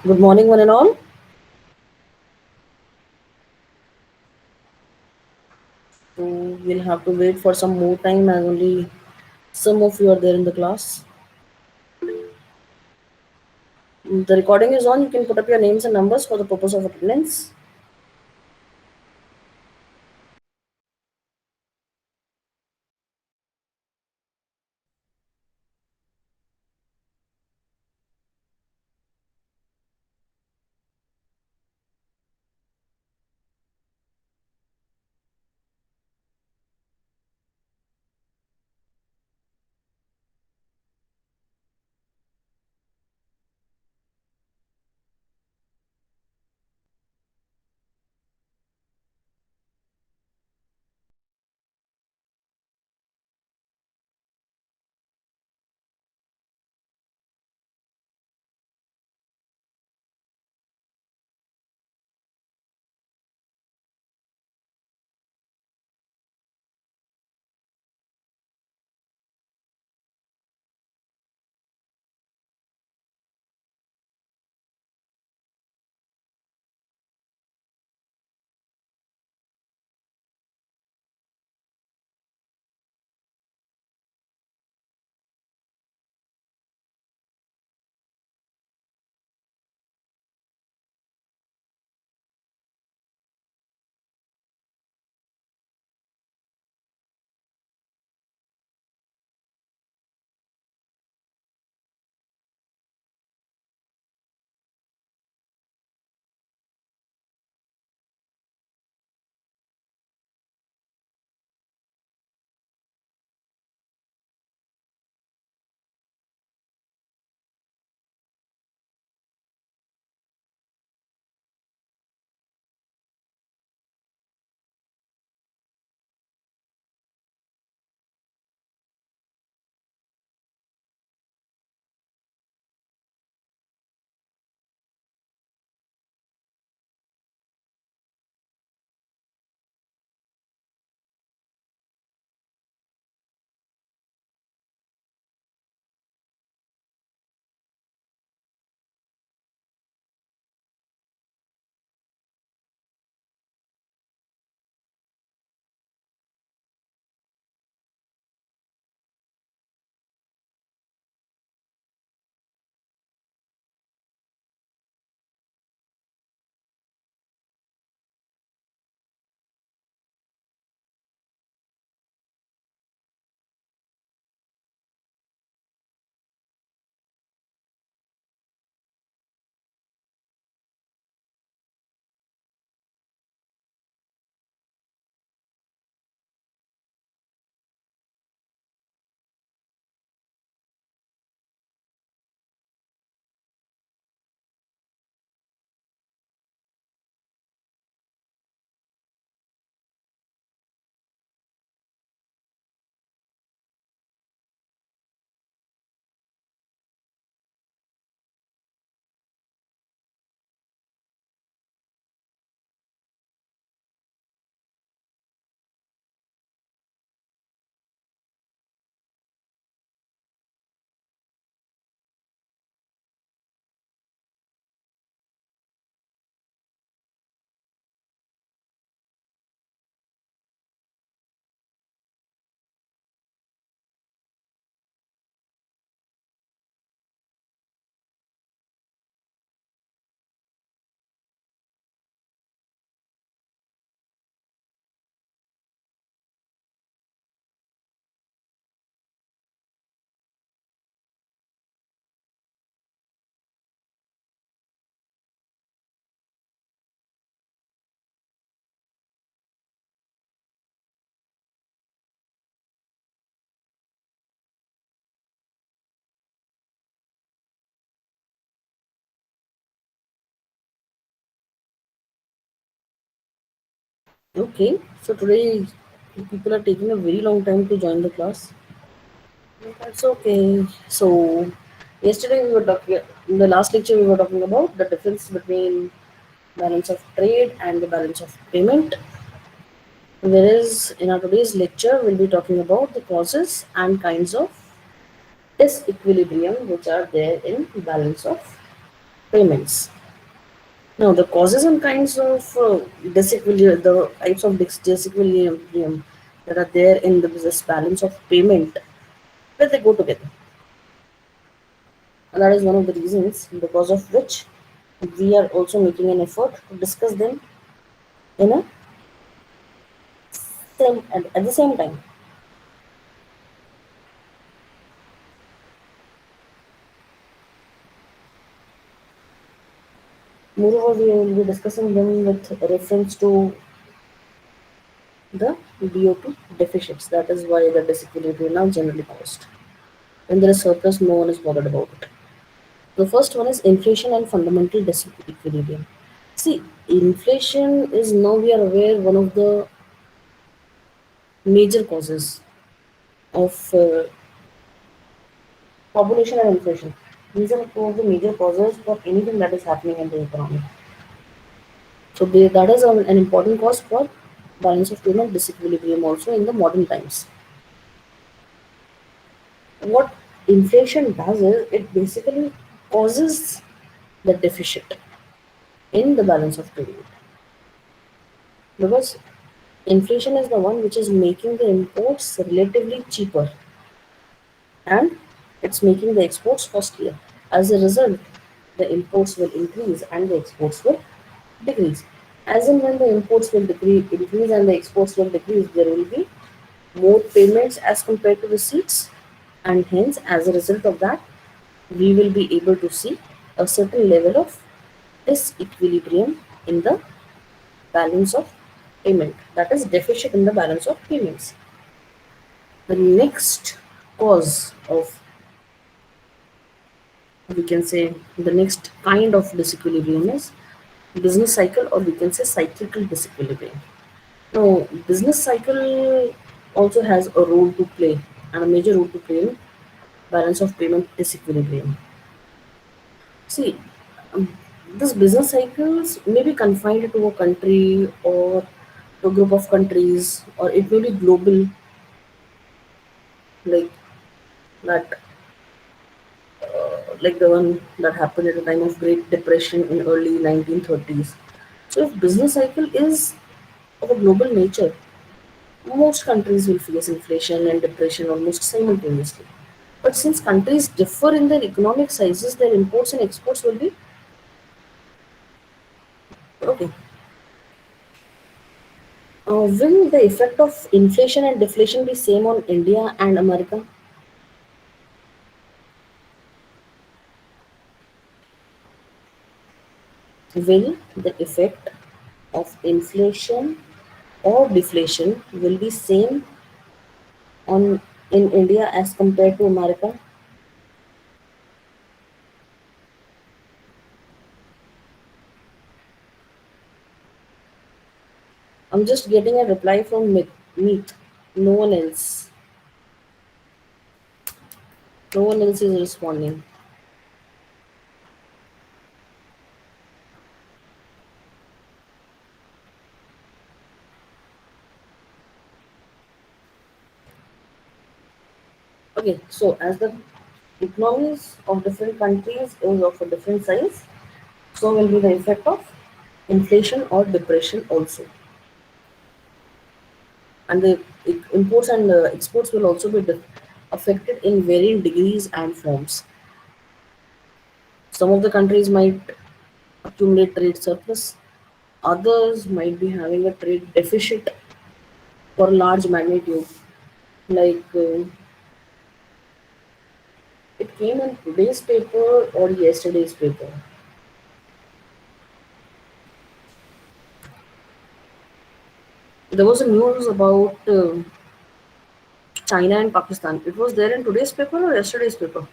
Good morning, one and all. So we'll have to wait for some more time as only some of you are there in the class. The recording is on. You can put up your names and numbers for the purpose of attendance. Okay, so today people are taking a very long time to join the class. That's okay. So yesterday we were talking in the last lecture we were talking about the difference between balance of trade and the balance of payment. Whereas in our today's lecture we'll be talking about the causes and kinds of disequilibrium which are there in balance of payments. Now, the causes and kinds of disequilibrium, the types of disequilibrium that are there in the business balance of payment, where they go together. And that is one of the reasons because of which we are also making an effort to discuss them in a at the same time. Moreover, we will be discussing them with reference to the BOP deficits. That is why the disequilibrium now generally caused. When there is surplus, no one is bothered about it. The first one is inflation and fundamental disequilibrium. See, inflation is now we are aware one of the major causes of population and inflation. These are two of the major causes for anything that is happening in the economy. So that is an important cause for balance of payment disequilibrium also in the modern times. What inflation does is it basically causes the deficit in the balance of payment because inflation is the one which is making the imports relatively cheaper and it's making the exports costlier. As a result, the imports will increase and the exports will decrease. As and when the imports will increase and the exports will decrease, there will be more payments as compared to receipts, and hence, as a result of that, we will be able to see a certain level of disequilibrium in the balance of payment, that is, deficit in the balance of payments. The next cause of, we can say, the next kind of disequilibrium is business cycle, or we can say cyclical disequilibrium. Now, business cycle also has a role to play and a major role to play in balance of payment disequilibrium. See, um, this business cycles may be confined to a country or to a group of countries, or it may be global, like that, like the one that happened at the time of Great Depression in early 1930s. So, if business cycle is of a global nature, most countries will face inflation and depression almost simultaneously. But since countries differ in their economic sizes, their imports and exports will be okay. Will the effect of inflation and deflation be same on India and America? Will the effect of inflation or deflation will be same on in India as compared to America? I'm just getting a reply from Meet. No one else. No one else is responding. Okay, so as the economies of different countries is of a different size, so will be the effect of inflation or depression also. And the imports and exports will also be affected in varying degrees and forms. Some of the countries might accumulate trade surplus, others might be having a trade deficit for large magnitude. Like it came in today's paper or yesterday's paper. There was a news about China and Pakistan. It was there in today's paper or yesterday's paper.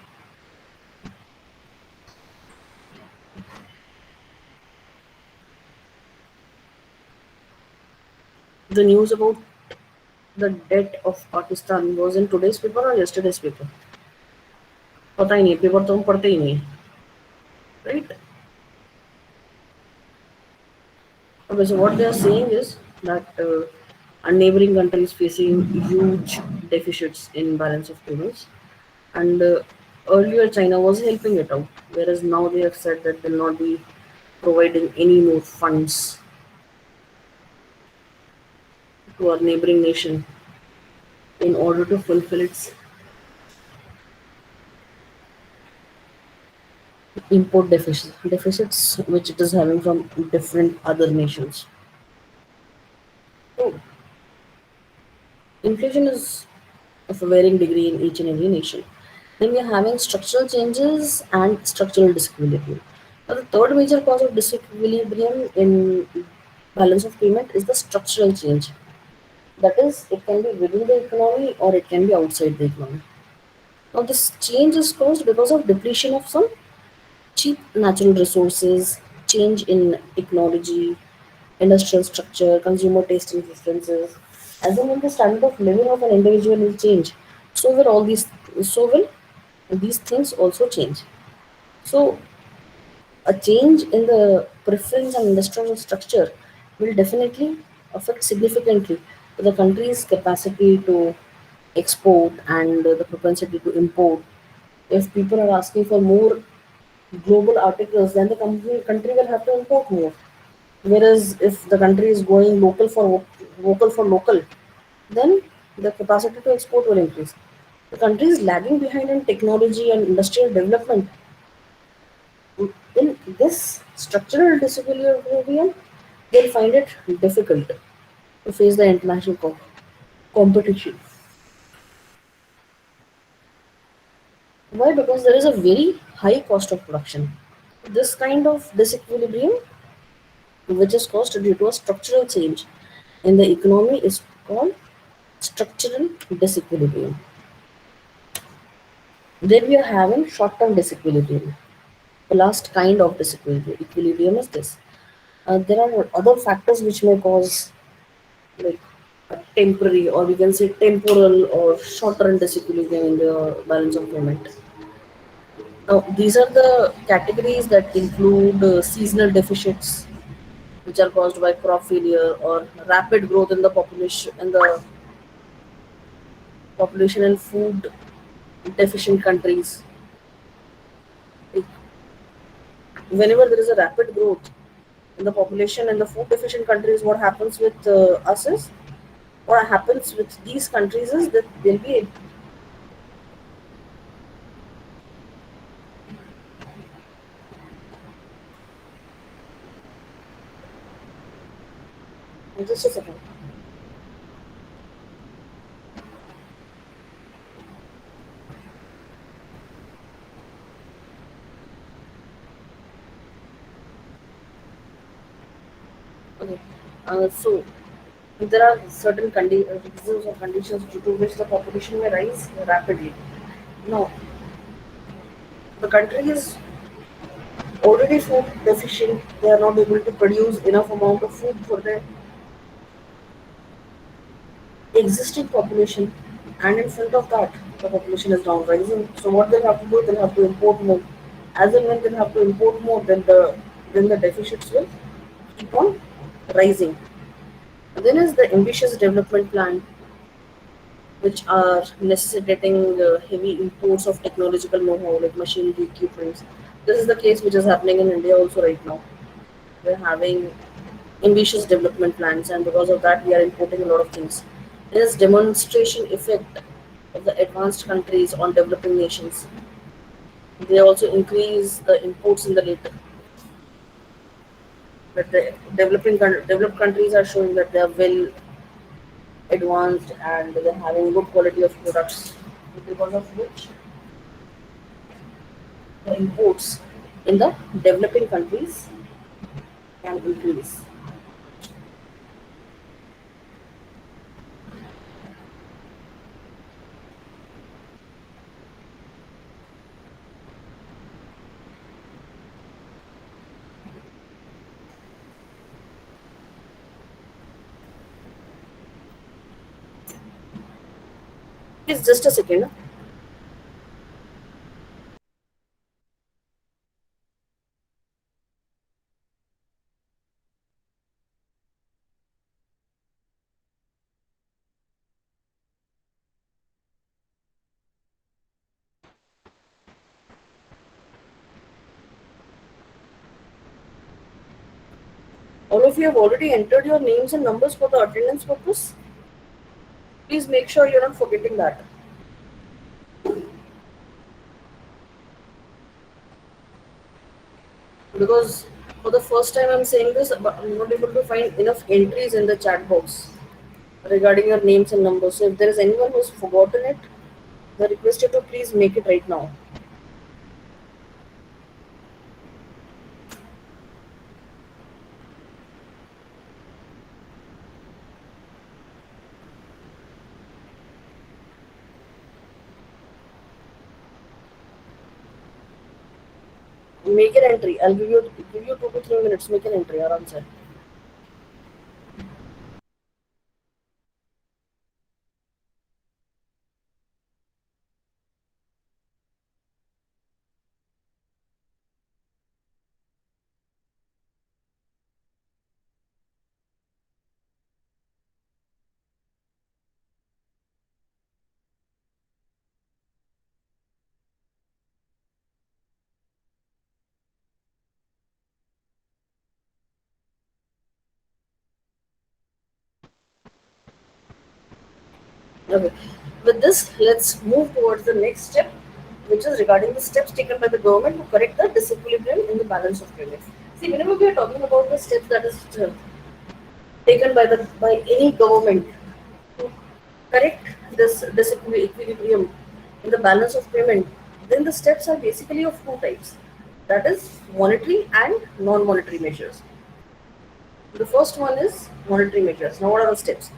The news about the debt of Pakistan was in today's paper or yesterday's paper. पता ही नहीं paper तो हम पढ़ते ही नहीं right. Okay, so what they are saying is that our neighboring country is facing huge deficits in balance of payments, and Earlier, China was helping it out, whereas now they have said that they'll not be providing any more funds to our neighboring nation in order to fulfill its import deficits which it is having from different other nations. So, inflation is of a varying degree in each and every nation. Then we are having structural changes and structural disequilibrium. Now, the third major cause of disequilibrium in balance of payment is the structural change. That is, it can be within the economy or it can be outside the economy. Now, this change is caused because of depletion of some cheap natural resources, change in technology, industrial structure, consumer taste and preferences. As and when the standard of living of an individual will change, so will all these so will these things also change. So a change in the preference and industrial structure will definitely affect significantly the country's capacity to export and the propensity to import. If people are asking for more global articles, then the country will have to import more. Whereas if the country is going local for local, then the capacity to export will increase. The country is lagging behind in technology and industrial development. In this structural disequilibrium, they'll find it difficult to face the international competition. Why? Because there is a very high cost of production. This kind of disequilibrium, which is caused due to a structural change in the economy, is called structural disequilibrium. Then we are having short-term disequilibrium. The last kind of disequilibrium is this. There are other factors which may cause like a temporary or we can say temporal or short-term disequilibrium in the balance of payment. Now, these are the categories that include seasonal deficits, which are caused by crop failure or rapid growth in the population in food deficient countries. Like, whenever there is a rapid growth in the population and the food deficient countries, what happens with us is what happens with these countries is that they'll be just a second. Okay. So there are certain reasons or conditions due to which the population may rise rapidly. Now, the country is already food deficient. They are not able to produce enough amount of food for their existing population, and in front of that, the population is now rising. So what they'll have to do, they'll have to import more. As and when they'll have to import more, then the deficits will keep on rising. And then is the ambitious development plan, which are necessitating heavy imports of technological know-how like machinery equipments. This is the case which is happening in India also right now. We're having ambitious development plans, and because of that, we are importing a lot of things. There is demonstration effect of the advanced countries on developing nations. They also increase the imports in the later. But the developed countries are showing that they are well advanced and they're having good quality of products, because of which the imports in the developing countries can increase. Please, just a second. All of you have already entered your names and numbers for the attendance purpose. Please make sure you're not forgetting that. Because for the first time I'm saying this, but I'm not able to find enough entries in the chat box regarding your names and numbers. So if there is anyone who's forgotten it, the request you to please make it right now. Make an entry. I'll give you 2 to 3 minutes. Make an entry. Aram sir. Okay. With this, let's move towards the next step, which is regarding the steps taken by the government to correct the disequilibrium in the balance of payments. See, whenever we are talking about the steps that is taken by any government to correct this disequilibrium in the balance of payment, then the steps are basically of two types. That is monetary and non-monetary measures. The first one is monetary measures. Now, what are the steps?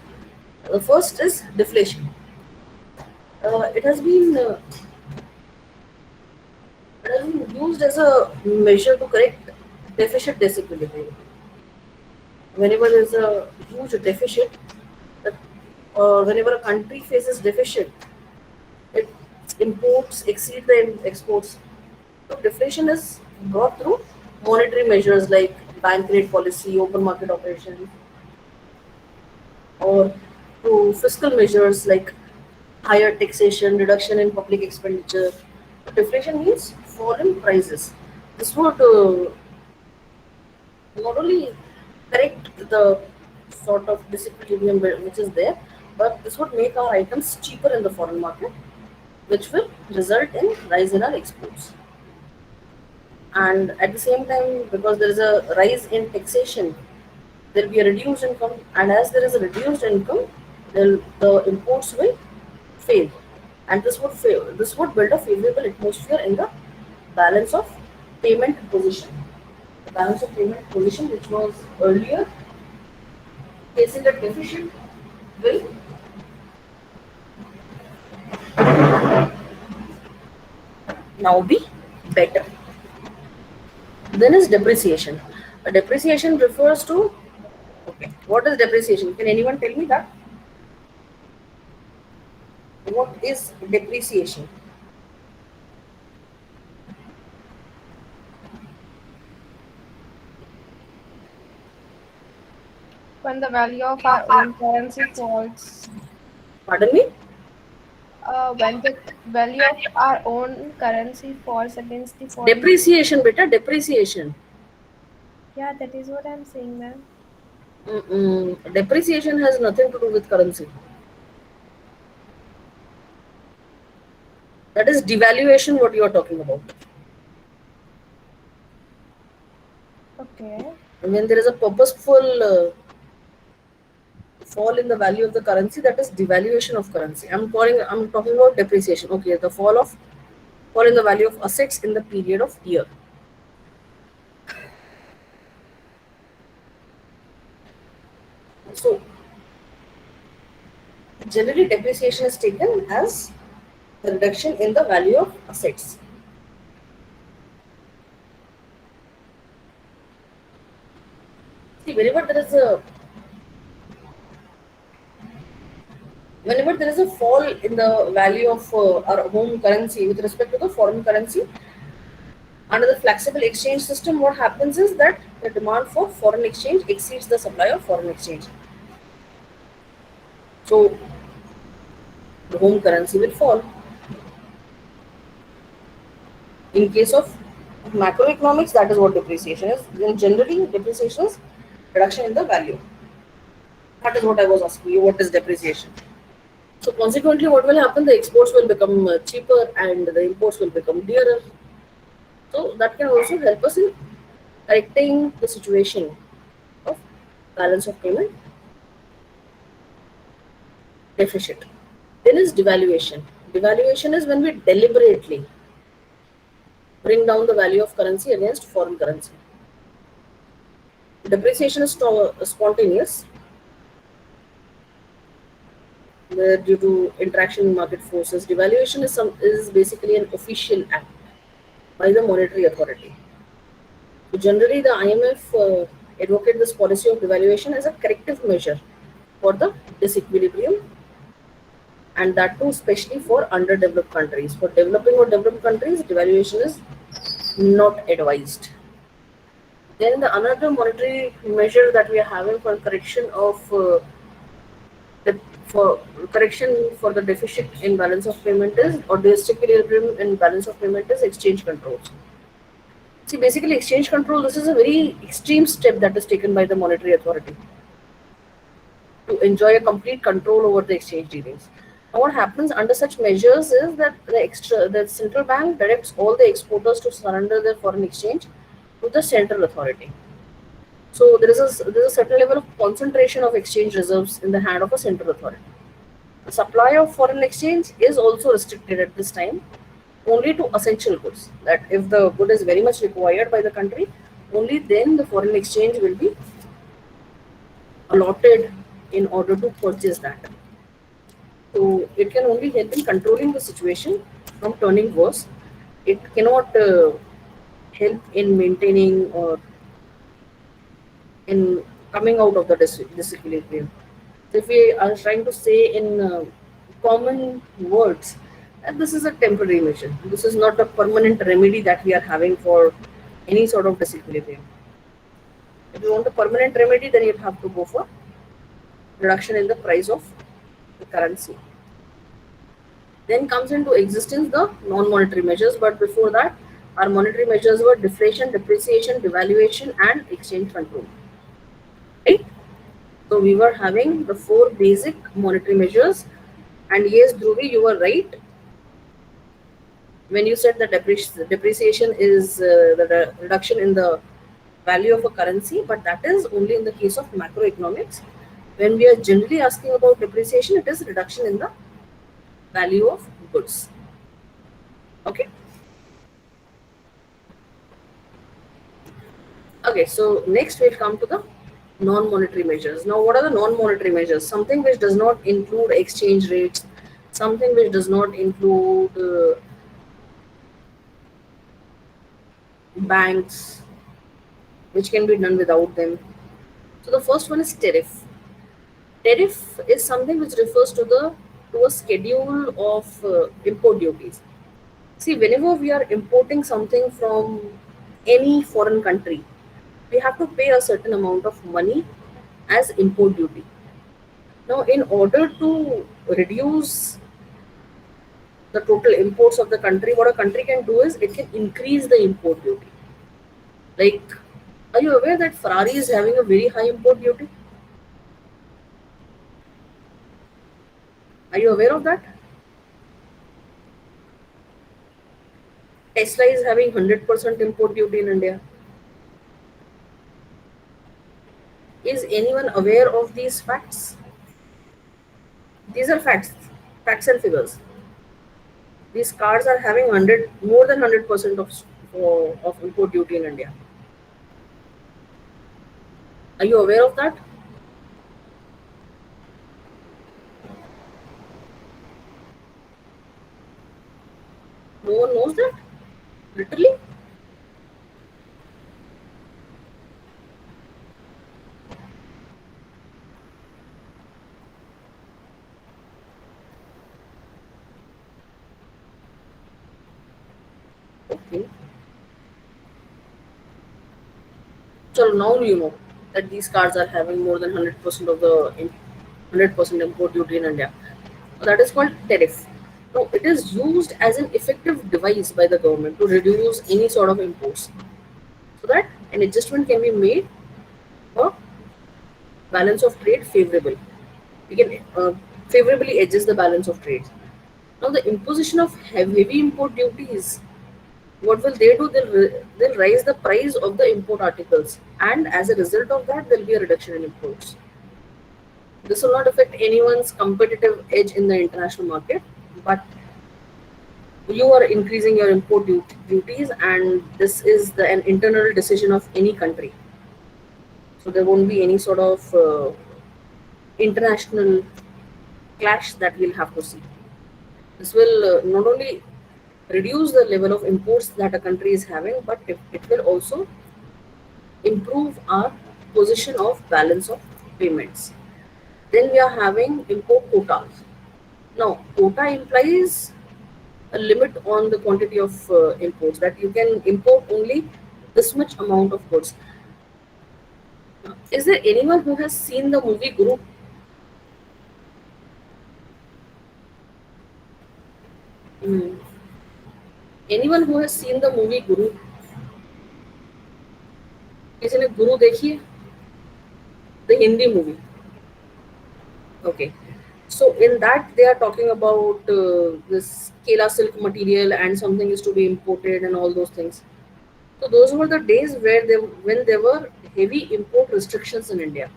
The first is deflation. It has been used as a measure to correct deficit disequilibrium. Whenever there is a huge deficit, that, whenever a country faces deficit, it imports exceed the exports. So deflation is brought through monetary measures like bank rate policy, open market operations, or through fiscal measures like higher taxation, reduction in public expenditure. Deflation means fall in prices. This would not only correct the sort of disequilibrium which is there, but this would make our items cheaper in the foreign market, which will result in rise in our exports. And at the same time, because there is a rise in taxation, there will be a reduced income, and as there is a reduced income, the imports will fail, and this would fail. This would build a favorable atmosphere in the balance of payment position. The balance of payment position, which was earlier facing a deficit, will now be better. Then is depreciation. Depreciation refers to, okay, what is depreciation? Can anyone tell me that? What is depreciation? When the value of our own currency falls, Pardon me? when the value of our own currency falls against the foreign. Depreciation, beta, depreciation. Yeah, that is what I'm saying, ma'am. Depreciation has nothing to do with currency. That is devaluation, what you are talking about. Okay. And when there is a purposeful fall in the value of the currency, that is devaluation of currency. I'm talking about depreciation. Okay, the fall in the value of assets in the period of year. So generally depreciation is taken as the reduction in the value of assets. See, whenever there is a fall in the value of our home currency with respect to the foreign currency, under the flexible exchange system, what happens is that the demand for foreign exchange exceeds the supply of foreign exchange. So the home currency will fall. In case of macroeconomics, that is what depreciation is. Then generally, depreciation is reduction in the value. That is what I was asking you. What is depreciation? So consequently, what will happen? The exports will become cheaper and the imports will become dearer. So that can also help us in correcting the situation of balance of payment deficit. Then is devaluation. Devaluation is when we deliberately bring down the value of currency against foreign currency. Depreciation is spontaneous due to interaction in market forces. Devaluation is basically an official act by the monetary authority. So generally, the IMF advocate this policy of devaluation as a corrective measure for the disequilibrium, and that too especially for underdeveloped countries. For developing or developed countries, devaluation is not advised. Then the another monetary measure that we are having for correction of the for correction for the deficit in balance of payment is, or disequilibrium in balance of payment is, exchange controls. See, basically, exchange control. This is a very extreme step that is taken by the monetary authority to enjoy a complete control over the exchange dealings. Now, what happens under such measures is that the central bank directs all the exporters to surrender their foreign exchange to the central authority. So there is a certain level of concentration of exchange reserves in the hand of a central authority. The supply of foreign exchange is also restricted at this time only to essential goods. That if the good is very much required by the country, only then the foreign exchange will be allotted in order to purchase that. So it can only help in controlling the situation from turning worse. It cannot help in maintaining or in coming out of the disequilibrium. So if we are trying to say in common words that this is a temporary measure, this is not a permanent remedy that we are having for any sort of disequilibrium. If you want a permanent remedy, then you have to go for reduction in the price of the currency. Then comes into existence the non-monetary measures, but before that, our monetary measures were deflation, depreciation, devaluation, and exchange control. Right? So we were having the four basic monetary measures, and yes, Dhruvi, you were right when you said that depreciation is the reduction in the value of a currency, but that is only in the case of macroeconomics. When we are generally asking about depreciation, it is reduction in the value of goods. Okay. Okay, so next we'll come to the non-monetary measures. Now, what are the non-monetary measures? Something which does not include exchange rates, something which does not include banks, which can be done without them. So the first one is tariff. Tariff is something which refers to a schedule of import duties. See, whenever we are importing something from any foreign country, we have to pay a certain amount of money as import duty. Now, in order to reduce the total imports of the country, what a country can do is it can increase the import duty. Like, are you aware that Ferrari is having a very high import duty? Are you aware of that? Tesla is having 100% import duty in India. Is anyone aware of these facts? These are facts, facts and figures. These cars are having more than 100% of import duty in India. Are you aware of that? No one knows that? Literally? Okay. So now you know that these cars are having more than 100% of the 100% import duty in India. So that is called tariff. Now it is used as an effective device by the government to reduce any sort of imports, so that an adjustment can be made for balance of trade favorable. We can favorably edges the balance of trade. Now, the imposition of heavy import duties, what will they do? They'll raise the price of the import articles, and as a result of that, there'll be a reduction in imports. This will not affect anyone's competitive edge in the international market, but you are increasing your import duties, and this is an internal decision of any country. So there won't be any sort of international clash that we'll have to see. This will not only reduce the level of imports that a country is having, but it will also improve our position of balance of payments. Then we are having import quotas. Now, quota implies a limit on the quantity of imports, that you can import only this much amount of goods. Is there anyone who has seen the movie Guru? Hmm. Anyone who has seen the movie Guru? किसी ने गुरु देखी है? The Hindi movie. Okay. So in that they are talking about this Kela silk material and something is to be imported and all those things. So those were the days when there were heavy import restrictions in India.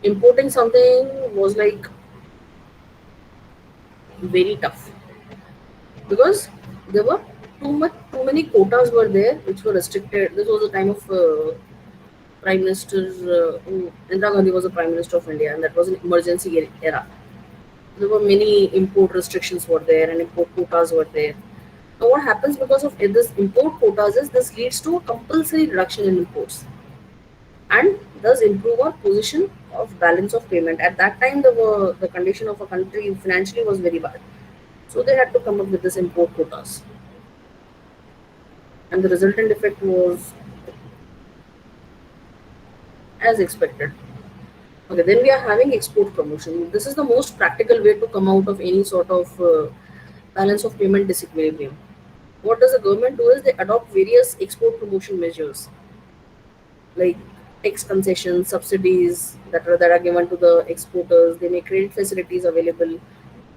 Importing something was like very tough because there were too many quotas were there which were restricted. This was the time of Prime Minister Indira Gandhi was the Prime Minister of India, and that was an emergency era. There were many import restrictions were there and import quotas were there. Now what happens because of this import quotas is this leads to a compulsory reduction in imports and thus improve our position of balance of payment. At that time, the condition of a country financially was very bad. So they had to come up with this import quotas. And the resultant effect was as expected. Okay, then we are having export promotion. This is the most practical way to come out of any sort of balance of payment disequilibrium. What does the government do is they adopt various export promotion measures like tax concessions, subsidies that are given to the exporters. They make credit facilities available.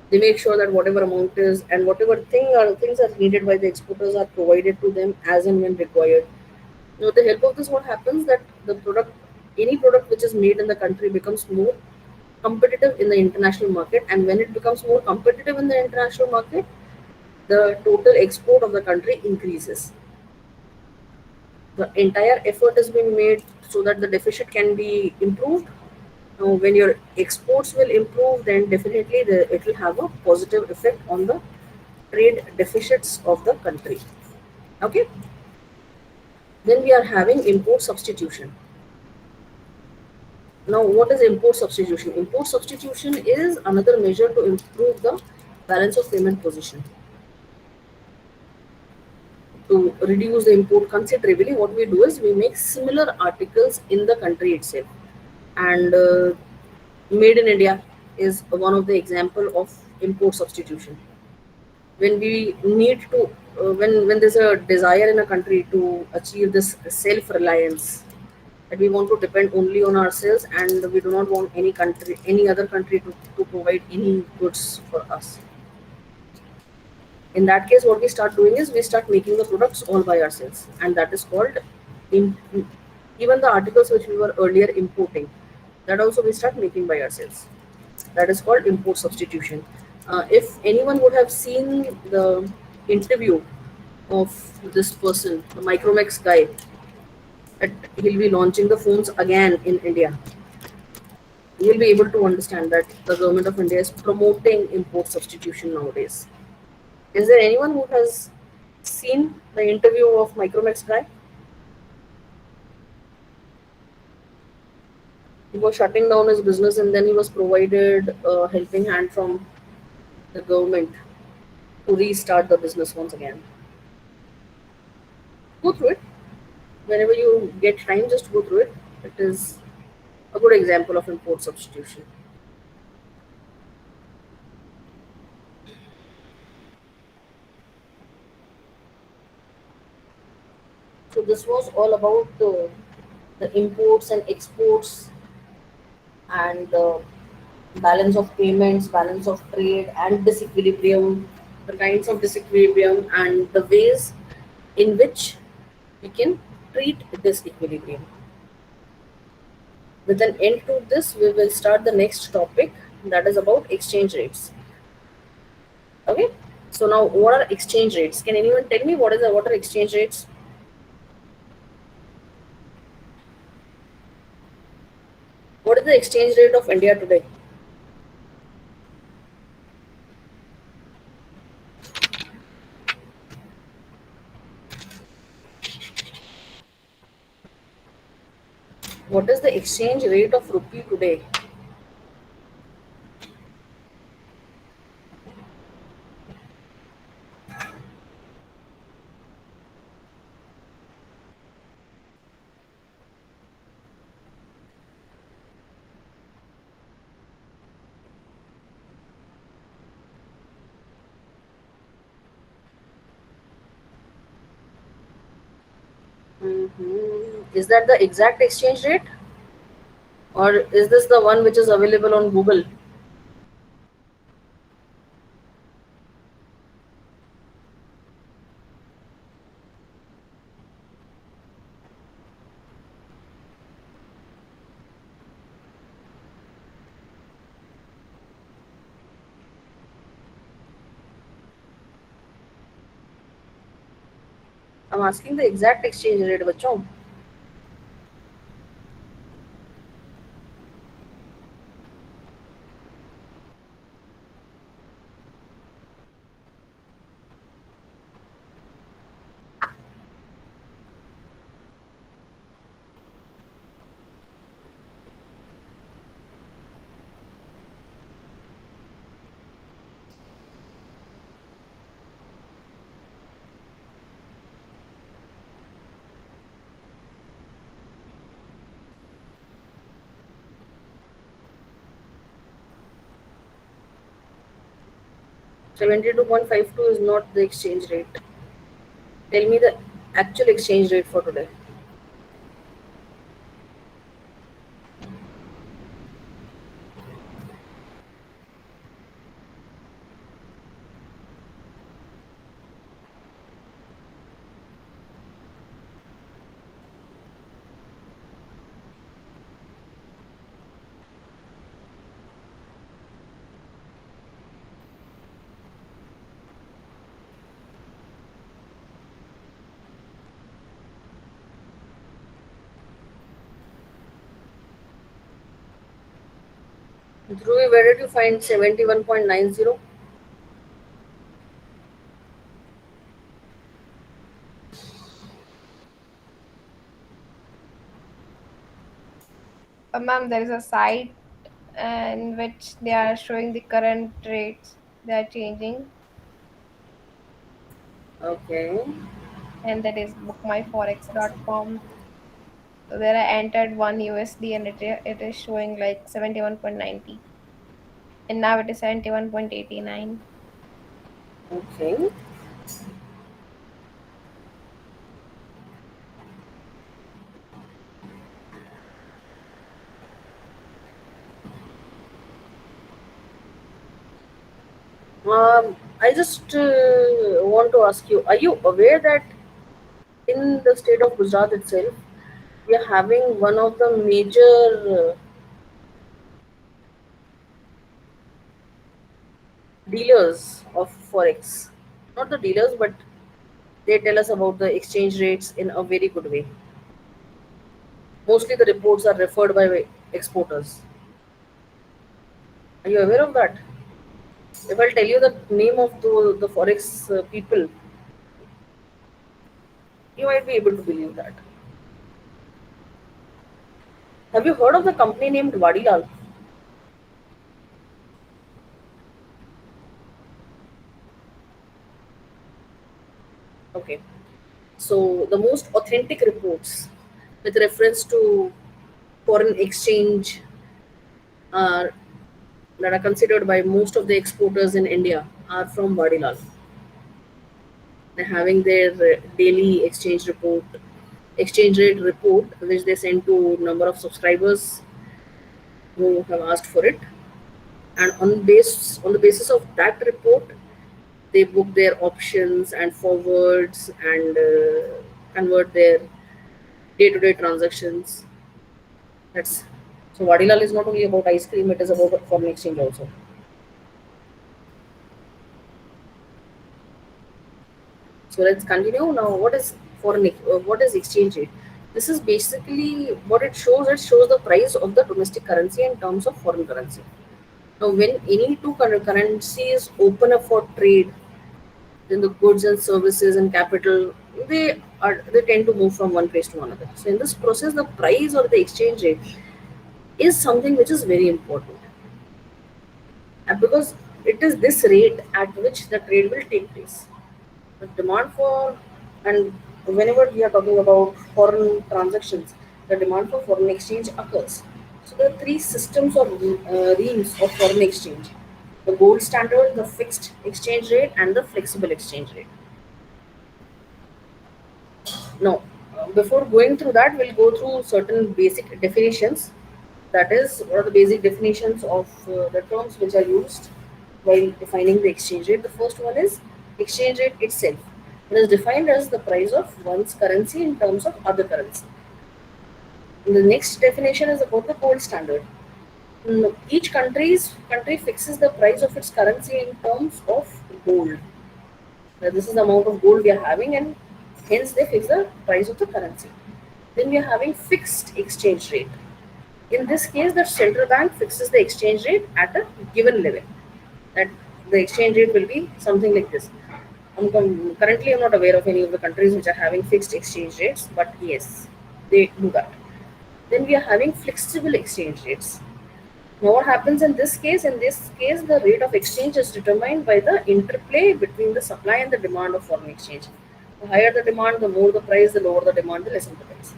They make sure that whatever amount is and whatever things are needed by the exporters are provided to them as and when required. With the help of this, what happens that any product which is made in the country becomes more competitive in the international market, and when it becomes more competitive in the international market, the total export of the country increases. The entire effort has been made so that the deficit can be improved. Now, when your exports will improve, then definitely it will have a positive effect on the trade deficits of the country. Okay. Then we are having import substitution. Now, what is import substitution? Import substitution is another measure to improve the balance of payment position. To reduce the import considerably, what we do is we make similar articles in the country itself. And made in India is one of the example of import substitution. When we need to, when there's a desire in a country to achieve this self-reliance, that we want to depend only on ourselves and we do not want any other country to provide any goods for us. In that case, what we start doing is we start making the products all by ourselves, and that is called im- even the articles which we were earlier importing, that also we start making by ourselves. That is called import substitution. If anyone would have seen the interview of this person, the Micromax guy, that he'll be launching the phones again in India, you'll be able to understand that the government of India is promoting import substitution nowadays. Is there anyone who has seen the interview of Micromax guy? He was shutting down his business and then he was provided a helping hand from the government to restart the business once again. Go through it. Whenever you get time, just go through it. It is a good example of import substitution. So this was all about the imports and exports, and the balance of payments, balance of trade, and disequilibrium, the kinds of disequilibrium, and the ways in which we can treat this equilibrium. With an end to this, we will start the next topic, that is about exchange rates. Okay. So now, what are exchange rates? Can anyone tell me what are exchange rates? What is the exchange rate of India today? What is the exchange rate of rupee today? Is that the exact exchange rate, or is this the one which is available on Google? I'm asking the exact exchange rate, bachcho. $72.52 is not the exchange rate. Tell me the actual exchange rate for today. Dhruvi, where did you find 71.90? Ma'am, there is a site in which they are showing the current rates. They are changing, Okay. and that is bookmyforex.com. So there I entered one USD and it is showing like 71.90. And now it is 71.89. Okay. I just want to ask you, are you aware that in the state of Gujarat itself, we are having one of the major dealers of Forex? Not the dealers, but they tell us about the exchange rates in a very good way. Mostly the reports are referred by exporters. Are you aware of that? If I'll tell you the name of the Forex people, you might be able to believe that. Have you heard of the company named Vadilal? Okay. So the most authentic reports with reference to foreign exchange are that are considered by most of the exporters in India are from Vadilal. They're having their daily exchange report. exchange rate report, which they send to number of subscribers who have asked for it, and on the basis of that report, they book their options and forwards and convert their day-to-day transactions. That's so Vadilal is not only about ice cream; it is about foreign exchange also. So let's continue now. What is exchange rate? This is basically what it shows. It shows the price of the domestic currency in terms of foreign currency. Now, when any two currencies open up for trade, then the goods and services and capital they tend to move from one place to another. So in this process, the price or the exchange rate is something which is very important, and because it is this rate at which the trade will take place. The demand for and whenever we are talking about foreign transactions, the demand for foreign exchange occurs. So there are three systems or reams of foreign exchange: the gold standard, the fixed exchange rate, and the flexible exchange rate. Now, before going through that, we'll go through certain basic definitions. That is, what are the basic definitions of the terms which are used while defining the exchange rate? The first one is exchange rate itself. It is defined as the price of one's currency in terms of other currency. And the next definition is about the gold standard. Each country fixes the price of its currency in terms of gold. Now, this is the amount of gold we are having, and hence they fix the price of the currency. Then we are having fixed exchange rate. In this case, the central bank fixes the exchange rate at a given level. That the exchange rate will be something like this. Currently, I'm not aware of any of the countries which are having fixed exchange rates, but yes, they do that. Then we are having flexible exchange rates. Now, what happens in this case? In this case, the rate of exchange is determined by the interplay between the supply and the demand of foreign exchange. The higher the demand, the more the price; the lower the demand, the lesser the price.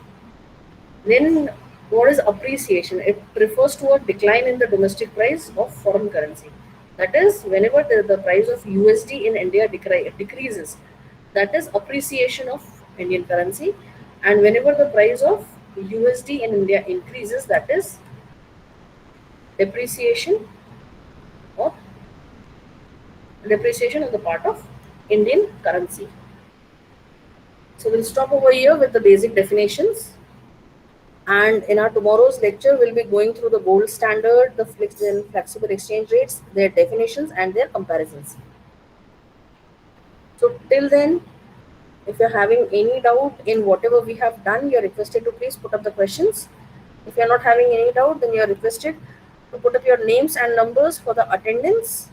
Then, what is appreciation? It refers to a decline in the domestic price of foreign currency. That is, whenever the price of USD in India decreases, that is appreciation of Indian currency. And whenever the price of USD in India increases, that is depreciation or depreciation on the part of Indian currency. So we'll stop over here with the basic definitions. And in our tomorrow's lecture, we'll be going through the gold standard, the fixed and flexible exchange rates, their definitions, and their comparisons. So, till then, if you're having any doubt in whatever we have done, you're requested to please put up the questions. If you're not having any doubt, then you're requested to put up your names and numbers for the attendance,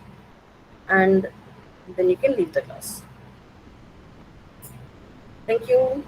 and then you can leave the class. Thank you.